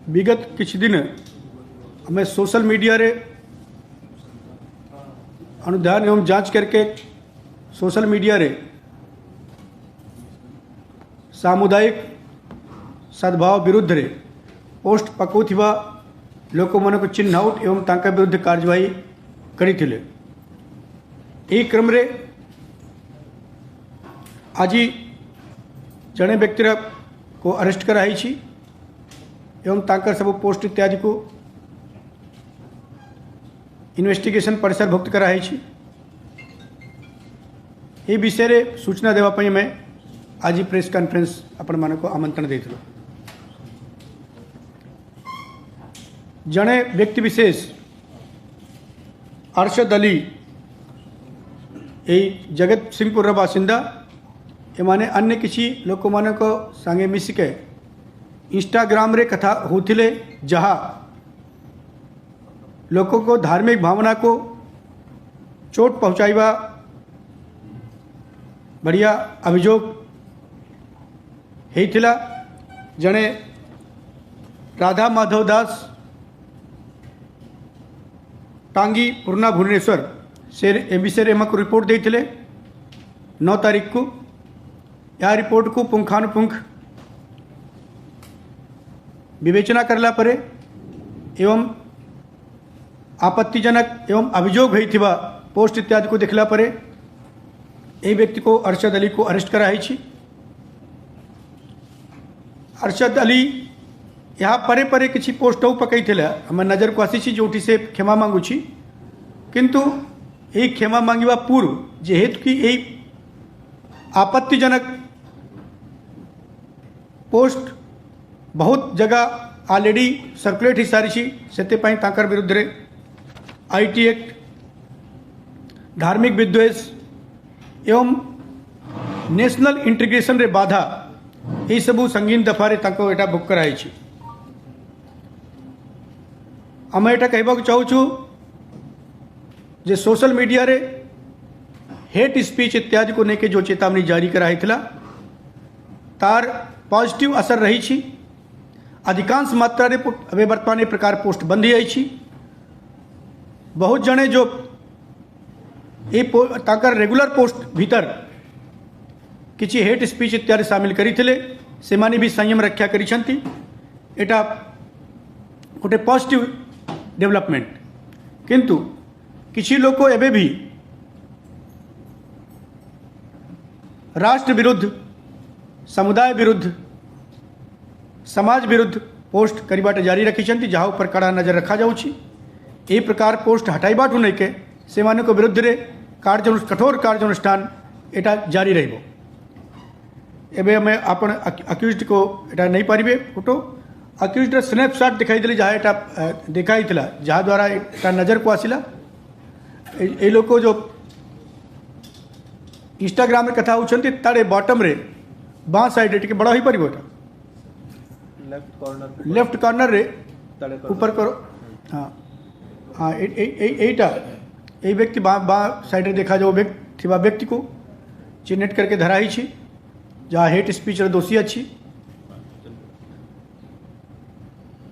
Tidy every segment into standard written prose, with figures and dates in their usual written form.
विगत किछ दिन हमें सोशल मीडिया रे अनुधान एवं जांच करके सोशल मीडिया रे सामुदायिक सद्भाव विरुद्ध रे पोस्ट पकाउथिबा लोक मन को चिन्हाउट एवं तांका विरुद्ध कार्यवाही करिथिले। एही क्रम रे आज जड़े व्यक्ति को अरेस्ट कराई एवं तांकर सब पोस्ट इत्यादि को इन्वेस्टिगेशन परिसर भुक्त कराई। ये विषय रे सूचना देवाई मैं आज प्रेस कॉन्फ्रेंस आपण मान को आमंत्रण देथिलो। जड़े व्यक्ति विशेष अरशद अली यही जगत सिंहपुर बासिंदा एमाने अन्य किसी लोक मान को संगे मिसिके इंस्टाग्राम रे कथा होथिले जहाँ लोगों को धार्मिक भावना को चोट पहुँचाइबा बढ़िया अभियोग हेथिला। जड़े राधा माधव दास टांगी पूर्णा भुवनेश्वर से ए विषय में रिपोर्ट देते 9 तारीख को। यह रिपोर्ट को पुंखानुपुंख विवेचना करला परे एवं आपत्तिजनक एवं अभियोग होइथिबा पोस्ट इत्यादि को देखला परे ए व्यक्ति को अरशद अली को अरेस्ट कराई। अरशद अली यहाँ परे परे किसी पोस्ट पकई आम नजर को आसी जोटी से क्षमा मांगुची, किंतु यही क्षमा मांगवा पूर्व जेहेतु कि यही आपत्तिजनक पोस्ट बहुत जगह ऑलरेडी सर्कुलेट ही सारी से विरुद्ध रे आईटी एक्ट, धार्मिक विद्वेष एवं नेशनल इंटीग्रेशन रे बाधा ये सबू संगीन दफारे एटा बुक कराई। आम एटा कहबा चाहूँ जे सोशल मीडिया रे हेट स्पीच इत्यादि को लेके जो चेतावनी जारी कराई तार पॉजिटिव असर रही छी। अधिकांश मात्रा रे अबे वर्तमान ए प्रकार पोस्ट बंद ही। बहुत जने जो ताकर रेगुलर पोस्ट भीतर किसी हेट स्पीच इत्यादि शामिल करिथिले से माने भी संयम रक्षा करिसंती। एटा गोटे पॉजिटिव डेवलपमेंट, किंतु किसी लोग को एबे भी राष्ट्र विरुद्ध, समुदाय विरुद्ध, समाज विरुद्ध पोस्ट करवाटा जारी रखी जहाँ ऊपर कड़ा नजर रखा जाऊँगी। ये प्रकार पोस्ट हटाइबाटू नहीं के से विरुद्ध रे कठोर कार्यानुष्ठान एटा जारी रहिबो। एबे हमें आपण अक्यूज्ड को एटा नहीं पारिबे फोटो अक्यूज्ड स्नैपशॉट दिखाई दिले जहाँ एटा दिखाई थिला जहाँ द्वारा एटा नजर को आसिला। ए लोग को जो इंस्टाग्राम रे कथा होचंती तारे बॉटम रे बाँ साइड रे बड़ा ही पारिबो एटा लेफ्ट कॉर्नर रे ऊपर करो। हाँ हाँ एटा ये व्यक्ति बाँ साइड रे देखा जो व्यक्ति को चिन्हित करके धराई छी जहाँ हेट स्पीच रे दोषी अच्छी।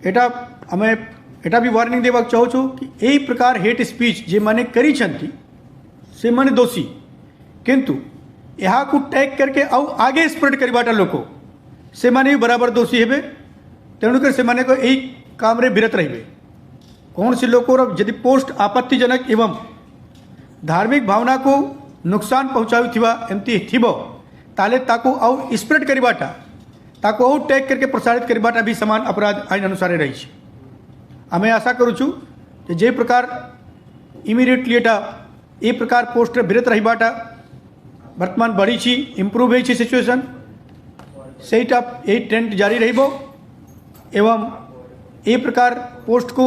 एटा हमें एटा भी वार्निंग देवा चाहूँ कि यही प्रकार हेट स्पीच जे माने करी छंती से माने दोषी, किंतु यहाँ को टैग करके आउ आगे स्प्रेड करवाटा लोक से माने भी बराबर दोषी हेबे। तेणुकर से माने को यही काम रे विरत रहिबे। कौन से लोक यदि पोस्ट आपत्तिजनक एवं धार्मिक भावना को नुकसान पहुँचाउथिबा एमती थिबो ताले ताको आउ स्प्रेड करवाटा ताको आउ टैग करके प्रसारित करवाटा भी समान अपराध आईन अनुसार रही। हमें आशा करूँ जे प्रकार इमीडिएटली एटा ये प्रकार पोस्ट विरत रहिबाटा वर्तमान बढ़ी छी, इम्प्रूव है सिचुएशन सेटा यही ट्रेंड जारी रहिबो एवं ये प्रकार पोस्ट को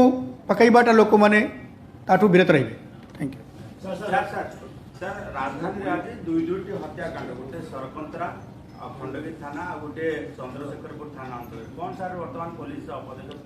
पकईबाटा लोक माने ताठू विरत रहिबे। Thank you. सर राजधानी आज दुईटी हत्याकांड गोटे सरपंतरा खंडगीर थाना गोटे चंद्रशेखरपुर थाना अंतर्गत कौन सर वर्तमान पुलिस पदक्षेप